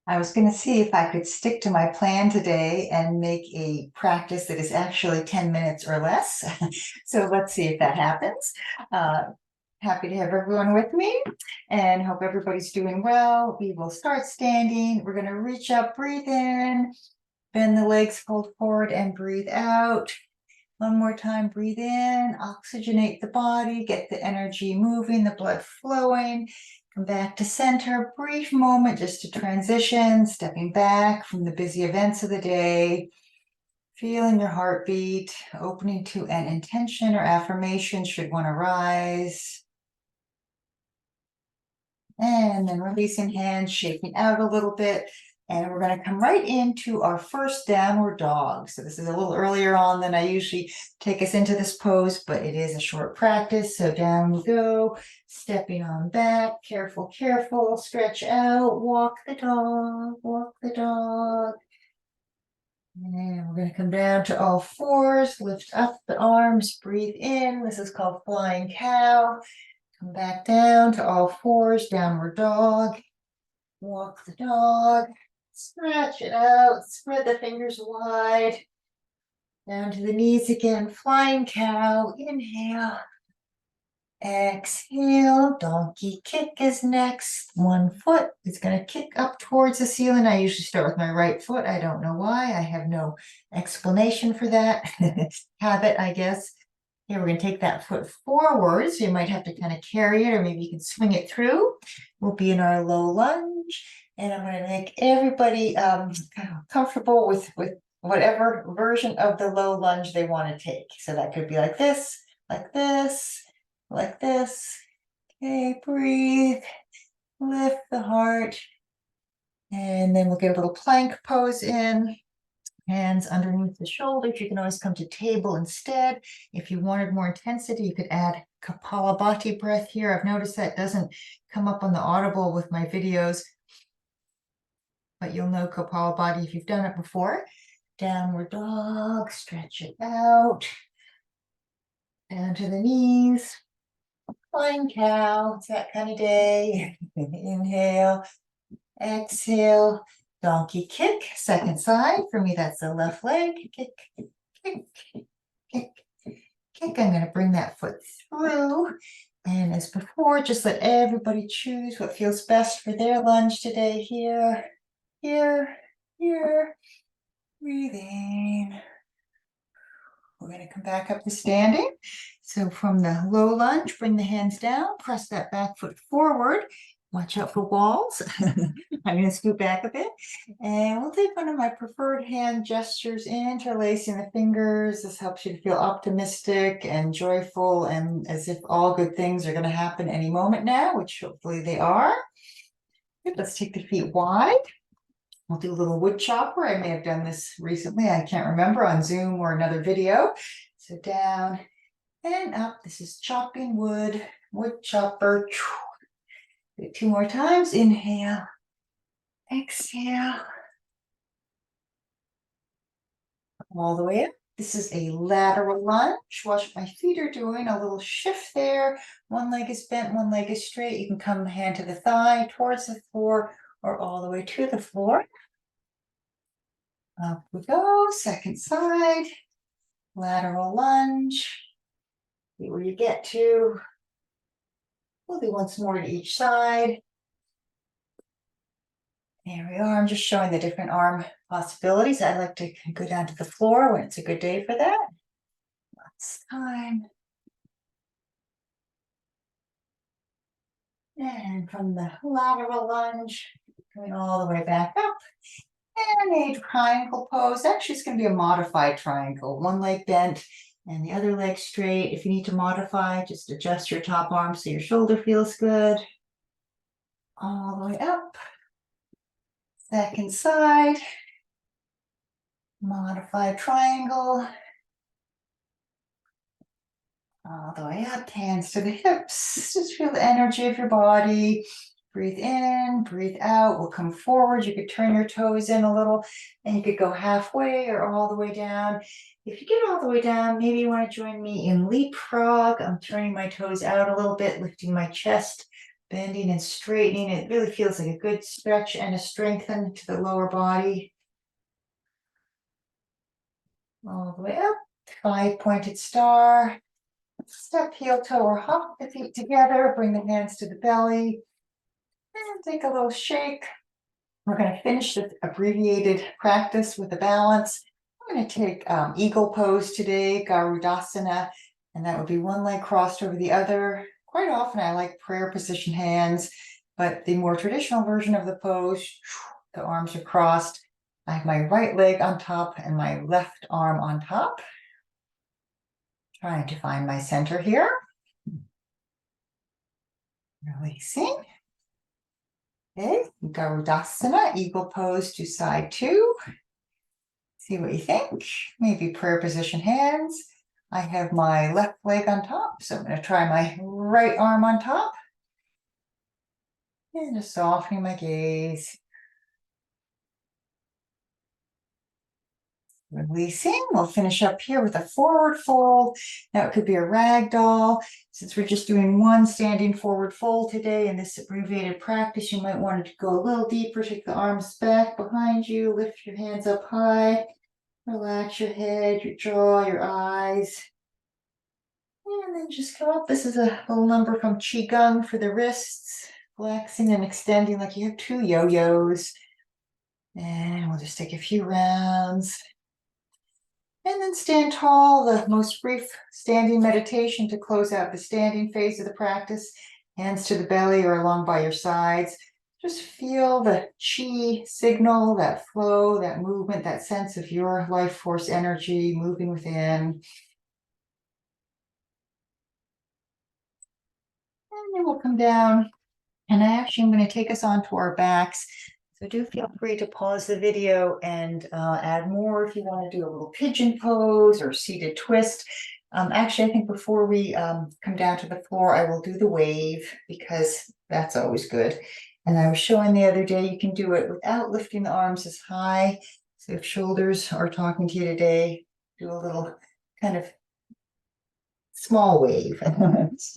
I was going to see if I could stick to my plan today and make a practice that is actually 10 minutes or less. So let's see if that happens. Uh, Happy to have everyone with me and hope everybody's doing well. We will start standing. We're going to reach up, breathe in, bend the legs, fold forward, and breathe out. One more time, breathe in, oxygenate the body, get the energy moving, the blood flowing. Come back to center, brief moment just to transition, stepping back from the busy events of the day, feeling your heartbeat, opening to an intention or affirmation should one arise. And then releasing hands, shaking out a little bit. And we're going to come right into our first downward dog. So this is a little earlier on than I usually take us into this pose, but it is a short practice. So down we go, stepping on back, careful, careful, stretch out, walk the dog, walk the dog. And we're going to come down to all fours, lift up the arms, breathe in. This is called flying cow. Come back down to all fours, downward dog. Walk the dog, stretch it out, spread the fingers wide. Down to the knees again, flying cow, inhale. Exhale, donkey kick is next. One foot is going to kick up towards the ceiling. I usually start with my right foot. I don't know why. I have no explanation for that. Habit, I guess. Here, we're going to take that foot forward. So you might have to kind of carry it, or maybe you can swing it through. We'll be in our low lunge. And I'm going to make everybody comfortable with whatever version of the low lunge they want to take. So that could be like this, like this, like this. Okay, breathe, lift the heart. And then we'll get a little plank pose in. Hands underneath the shoulders. You can always come to table instead. If you wanted more intensity, you could add Kapalabhati breath here. I've noticed that doesn't come up on the Audible with my videos, but you'll know Kapalabhati if you've done it before. Downward dog, stretch it out. Down to the knees. Flying cow, it's that kind of day. Inhale, exhale. Donkey kick, second side. For me, that's the left leg. Kick, kick, kick, kick. I'm going to bring that foot through. And as before, just let everybody choose what feels best for their lunge today. Here, here, here. Breathing. We're going to come back up to standing. So from the low lunge, bring the hands down, press that back foot forward. Watch out for walls. I'm going to scoot back a bit. And we'll take one of my preferred hand gestures, interlacing the fingers. This helps you to feel optimistic and joyful and as if all good things are going to happen any moment now, which hopefully they are. Good. Let's take the feet wide. We'll do a little wood chopper. I may have done this recently. I can't remember, on Zoom or another video. So down and up. This is chopping wood, wood chopper. Do it 2 more times. Inhale, exhale. All the way up. This is a lateral lunge. Watch what my feet are doing. A little shift there. One leg is bent, one leg is straight. You can come hand to the thigh, towards the floor, or all the way to the floor. Up we go. Second side. Lateral lunge. See where you get to. We'll do once more to each side. There we are. I'm just showing the different arm possibilities. I like to go down to the floor when it's a good day for that. Last time. And from the lateral lunge, going all the way back up. And a triangle pose. Actually, it's going to be a modified triangle. One leg bent and the other leg straight. If you need to modify, just adjust your top arm so your shoulder feels good. All the way up. Second side. Modified triangle. All the way up, hands to the hips. Just feel the energy of your body. Breathe in, breathe out. We'll come forward. You could turn your toes in a little, and you could go halfway or all the way down. If you get all the way down, maybe you want to join me in leapfrog. I'm turning my toes out a little bit, lifting my chest bending and straightening. It really feels like a good stretch and a strengthen to the lower body. All the way up, 5-pointed star. Step, heel, toe, or hop the feet together. Bring the hands to the belly. And take a little shake. We're going to finish this abbreviated practice with a balance. I'm going to take eagle pose today, Garudasana, and that would be one leg crossed over the other. Quite often I like prayer position hands, but the more traditional version of the pose, the arms are crossed. I have my right leg on top and my left arm on top. Trying to find my center here. Releasing. Okay, Garudasana, eagle pose to side 2. See what you think. Maybe prayer position hands. I have my left leg on top, so I'm going to try my right arm on top. And just softening my gaze. Releasing. We'll finish up here with a forward fold. Now it could be a rag doll. Since we're just doing one standing forward fold today in this abbreviated practice, you might want to go a little deeper. Take the arms back behind you. Lift your hands up high. Relax your head, your jaw, your eyes. And then just come up. This is a little number from Qigong for the wrists. Flexing and extending like you have 2 yo-yos. And we'll just take a few rounds. And then stand tall, the most brief standing meditation to close out the standing phase of the practice. Hands to the belly or along by your sides. Just feel the chi signal, that flow, that movement, that sense of your life force energy moving within. And then we'll come down. And I'm going to take us onto our backs. So do feel free to pause the video and add more if you want to do a little pigeon pose or seated twist. Actually, I think before we come down to the floor, I will do the wave because that's always good. And I was showing the other day, you can do it without lifting the arms as high. So if shoulders are talking to you today, do a little kind of small wave.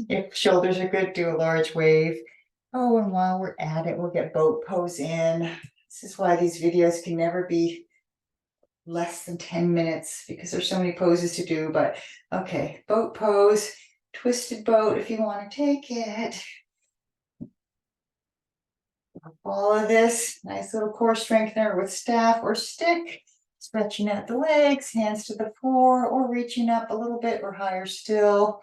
If shoulders are good, do a large wave. Oh, and while we're at it, we'll get boat pose in. This is why these videos can never be less than 10 minutes because there's so many poses to do. But okay, boat pose, twisted boat if you want to take it. Follow this nice little core strengthener with staff or stick, stretching out the legs, hands to the floor, or reaching up a little bit or higher still.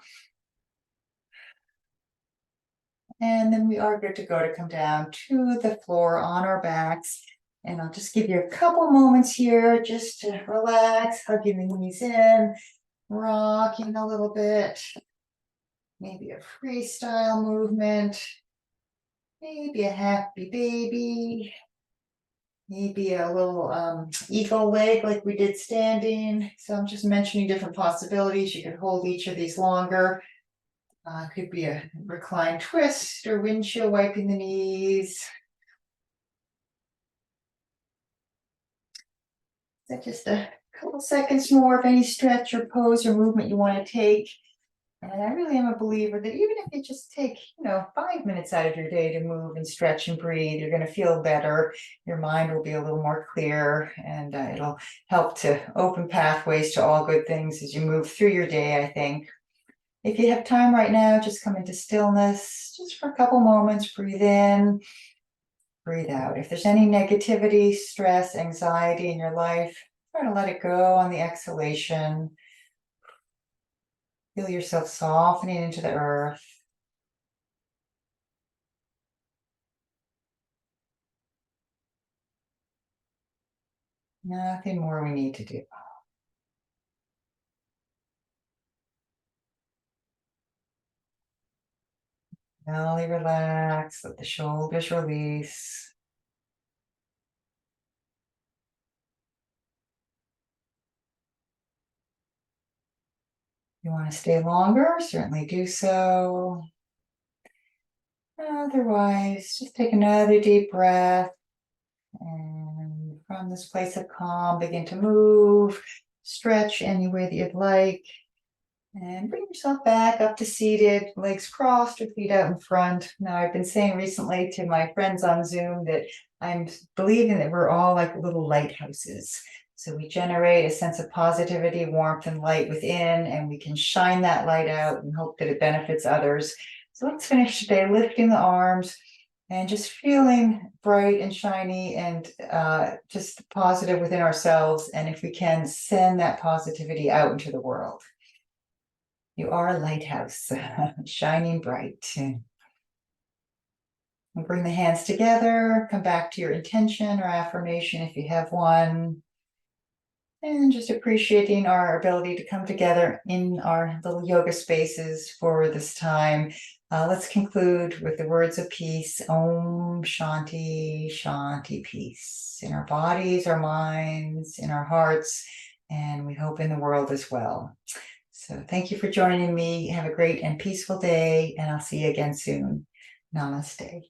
And then we are good to go to come down to the floor on our backs. And I'll just give you a couple moments here just to relax, hugging the knees in, rocking a little bit. Maybe a freestyle movement. Maybe a happy baby. Maybe a little eagle leg like we did standing. So I'm just mentioning different possibilities. You could hold each of these longer. Could be a reclined twist or windshield wiping the knees. So just a couple seconds more of any stretch or pose or movement you want to take. And I really am a believer that even if you just take, 5 minutes out of your day to move and stretch and breathe, you're going to feel better. Your mind will be a little more clear, and it'll help to open pathways to all good things as you move through your day, I think. If you have time right now, just come into stillness, just for a couple moments, breathe in, breathe out. If there's any negativity, stress, anxiety in your life, try to let it go on the exhalation. Feel yourself softening into the earth. Nothing more we need to do. Belly relax, let the shoulders release. If you want to stay longer, certainly do so. Otherwise, just take another deep breath. And from this place of calm, begin to move, stretch any way that you'd like. And bring yourself back up to seated, legs crossed or feet out in front. Now, I've been saying recently to my friends on Zoom that I'm believing that we're all like little lighthouses. So we generate a sense of positivity, warmth, and light within, and we can shine that light out and hope that it benefits others. So let's finish today lifting the arms and just feeling bright and shiny and just positive within ourselves. And if we can, send that positivity out into the world. You are a lighthouse, shining bright. And bring the hands together, come back to your intention or affirmation if you have one. And just appreciating our ability to come together in our little yoga spaces for this time. Let's conclude with the words of peace. Om Shanti, Shanti, peace in our bodies, our minds, in our hearts, and we hope in the world as well. So thank you for joining me. Have a great and peaceful day, and I'll see you again soon. Namaste.